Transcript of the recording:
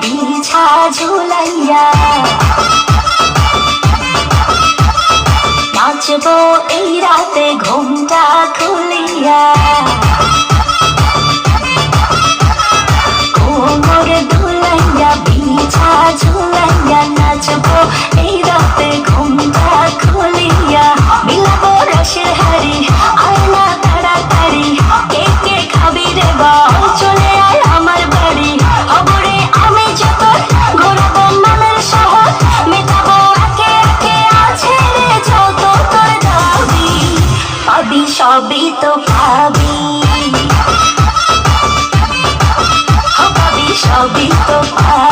বিছা ঝুলাইয়া নাচবো এই রাতে ঘুমটা খুলিয়া কোমর দুলাইয়া বিছা ঝুলাইয়া নাচবো এই রাতে ঘুমটা খুলিয়া মিলাবো রসের হাড়ি আয় না তাড়াতাড়ি কে কে খাবি রে বল চলে আয় আমার বাড়ি খবরে আমি যত ঘোরাবো মনের শহর মেটাবো একে একে আছে রে যত তোর দাবি পাবি সবই তো পাবি সবই তো পাবি